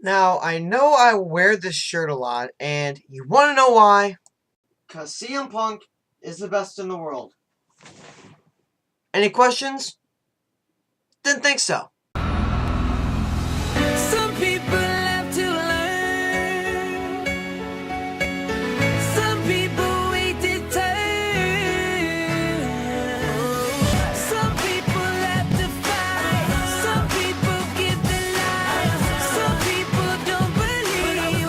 Now, I know I wear this shirt a lot, and you want to know why? Because CM Punk is the best in the world. Any questions? Didn't think so. Some people have to learn. Some people wait to turn. Some people have to fight. Some people give their lives. Some people don't believe.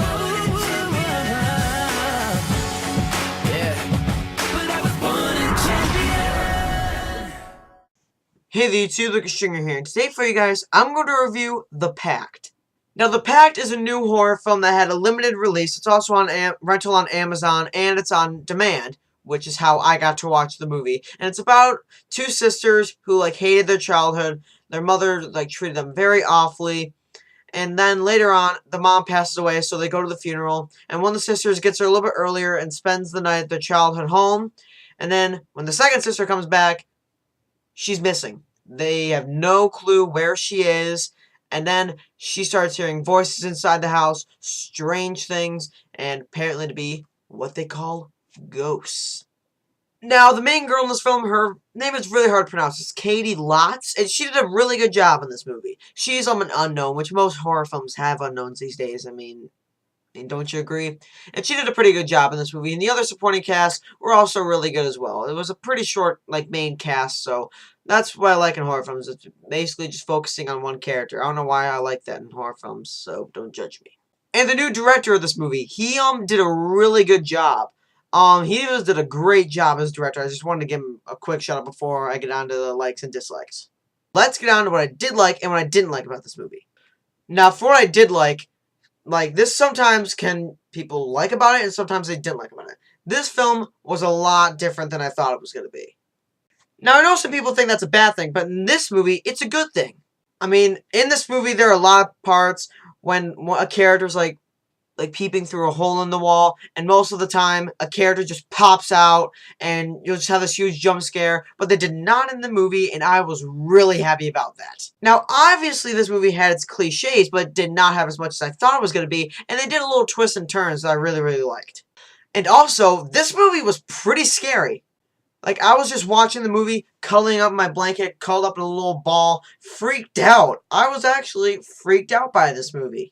Yeah. But I was born a champion. Hey the YouTube, Lucas Stringer here, and today for you guys, I'm going to review The Pact. Now, The Pact is a new horror film that had a limited release. It's also on rental on Amazon, and it's on demand, which is how I got to watch the movie. And it's about two sisters who, hated their childhood. Their mother, treated them very awfully. And then later on, the mom passes away, so they go to the funeral. And one of the sisters gets there a little bit earlier and spends the night at their childhood home. And then, when the second sister comes back, she's missing. They have no clue where she is. And then she starts hearing voices inside the house, strange things, and apparently to be what they call ghosts. Now, the main girl in this film, her name is really hard to pronounce. It's Katie Lotz, and she did a really good job in this movie. She's an unknown, which most horror films have unknowns these days. I mean, don't you agree? And she did a pretty good job in this movie. And the other supporting cast were also really good as well. It was a pretty short, main cast, so that's what I like in horror films. It's basically just focusing on one character. I don't know why I like that in horror films, so don't judge me. And the new director of this movie, he did a really good job. He did a great job as director. I just wanted to give him a quick shout out before I get on to the likes and dislikes. Let's get on to what I did like and what I didn't like about this movie. Now, for what I did like this sometimes people like about it, and sometimes they didn't like about it. This film was a lot different than I thought it was going to be. Now, I know some people think that's a bad thing, but in this movie, it's a good thing. I mean, in this movie, there are a lot of parts when a character's, peeping through a hole in the wall, and most of the time, a character just pops out, and you'll just have this huge jump scare, but they did not in the movie, and I was really happy about that. Now, obviously, this movie had its cliches, but did not have as much as I thought it was going to be, and they did a little twists and turns that I really, really liked. And also, this movie was pretty scary. I was just watching the movie, cuddling up in my blanket, curled up in a little ball, freaked out. I was actually freaked out by this movie.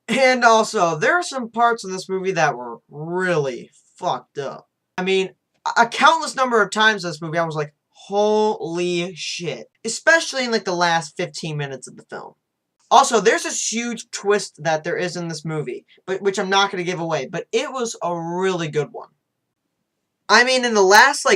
And also, there are some parts in this movie that were really fucked up. I mean, a countless number of times in this movie, I was like, holy shit. Especially in, the last 15 minutes of the film. Also, there's this huge twist that there is in this movie, which I'm not going to give away, but it was a really good one. I mean, in the last,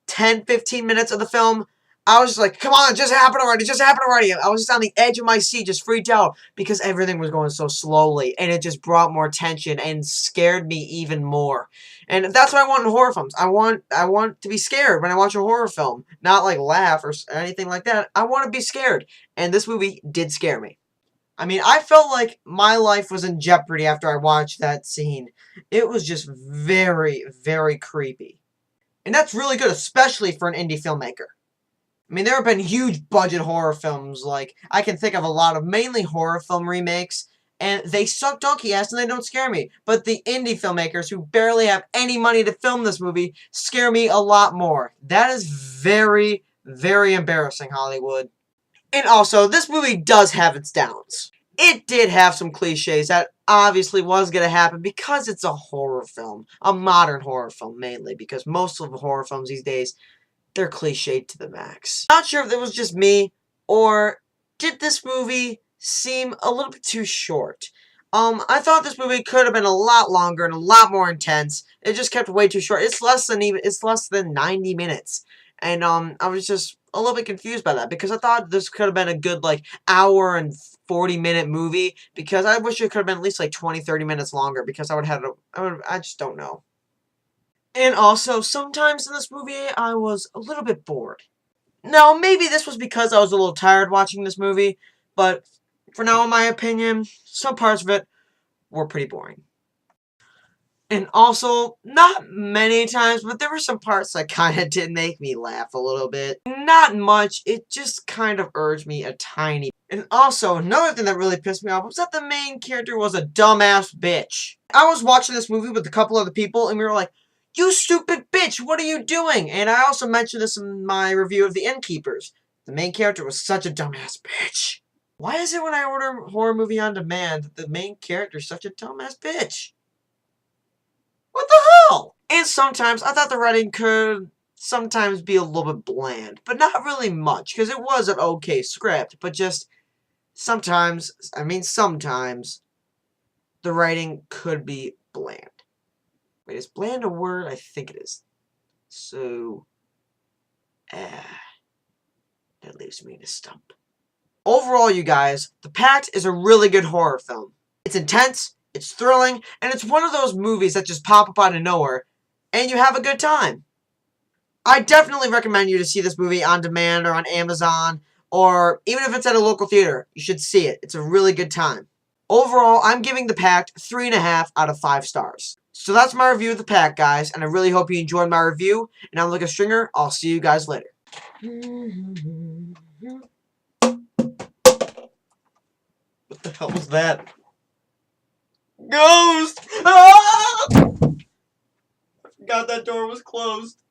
10, 15 minutes of the film, I was just like, come on, just happen already, just happen already. I was just on the edge of my seat, just freaked out, because everything was going so slowly, and it just brought more tension and scared me even more. And that's what I want in horror films. I want to be scared when I watch a horror film, not laugh or anything like that. I want to be scared, and this movie did scare me. I mean, I felt like my life was in jeopardy after I watched that scene. It was just very, very creepy. And that's really good, especially for an indie filmmaker. I mean, there have been huge budget horror films, I can think of a lot of mainly horror film remakes, and they suck donkey ass and they don't scare me. But the indie filmmakers who barely have any money to film this movie scare me a lot more. That is very, very embarrassing, Hollywood. And also, this movie does have its downs. It did have some cliches that obviously was going to happen because it's a horror film. A modern horror film, mainly, because most of the horror films these days, they're cliched to the max. Not sure if it was just me, or did this movie seem a little bit too short? I thought this movie could have been a lot longer and a lot more intense. It just kept way too short. It's less than 90 minutes. And, I was just a little bit confused by that, because I thought this could have been a good, hour and 40-minute movie, because I wish it could have been at least, 20, 30 minutes longer, because I just don't know. And also, sometimes in this movie, I was a little bit bored. Now, maybe this was because I was a little tired watching this movie, but for now, in my opinion, some parts of it were pretty boring. And also, not many times, but there were some parts that kind of did make me laugh a little bit. Not much, it just kind of urged me a tiny. And also, another thing that really pissed me off was that the main character was a dumbass bitch. I was watching this movie with a couple other people, and we were like, "You stupid bitch, what are you doing?" And I also mentioned this in my review of The Innkeepers. The main character was such a dumbass bitch. Why is it when I order a horror movie on demand that the main character is such a dumbass bitch? What the hell? And sometimes I thought the writing could sometimes be a little bit bland, but not really much, because it was an okay script, but just sometimes, sometimes, the writing could be bland. Wait, is bland a word? I think it is. So, that leaves me in a stump. Overall, you guys, The Pact is a really good horror film. It's intense, it's thrilling, and it's one of those movies that just pop up out of nowhere, and you have a good time. I definitely recommend you to see this movie on demand or on Amazon, or even if it's at a local theater, you should see it. It's a really good time. Overall, I'm giving The Pact 3.5 out of 5 stars. So that's my review of The Pact, guys, and I really hope you enjoyed my review, and I'm Like a Stringer. I'll see you guys later. What the hell was that? Ghost! Ah! I forgot that door was closed.